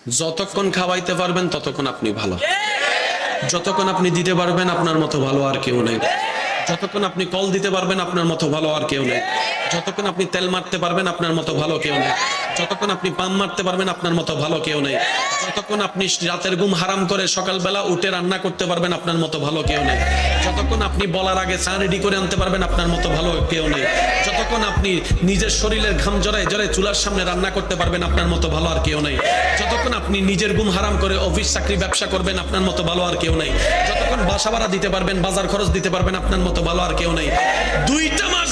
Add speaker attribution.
Speaker 1: যতক্ষণ খাওয়াইতে পারবেন ততক্ষণ আপনি ভালো, যতক্ষণ আপনি দিতে পারবেন আপনার মতো ভালো আর কেউ নেই, যতক্ষণ আপনি কল দিতে পারবেন আপনার মতো ভালো আর কেউ নেই, যতক্ষণ আপনি তেল মারতে পারবেন আপনার মতো ভালো কেউ নেই, যতক্ষণ আপনি পাম মারতে পারবেন আপনার মতো ভালো কেউ নেই, যতক্ষণ আপনি রাতের ঘুম হারাম করে সকালবেলা উঠে রান্না করতে পারবেন আপনার মতো ভালো কেউ নেই, যতক্ষণ আপনি বলার আগে চা রেডি করে আনতে পারবেন আপনার মতো ভালো কেউ নেই, যতক্ষণ আপনি নিজের শরীরের ঘাম জড়ায় জড়ায় চুলার সামনে রান্না করতে পারবেন আপনার মতো ভালো আর কেউ নেই, যতক্ষণ আপনি নিজের ঘুম হারাম করে অফিস চাকরি ব্যবসা করবেন আপনার মতো ভালো আর কেউ নেই, যতক্ষণ বাসা ভাড়া দিতে পারবেন বাজার খরচ দিতে পারবেন আপনার মতো ভালো আর কেউ নেই। 2টা মাস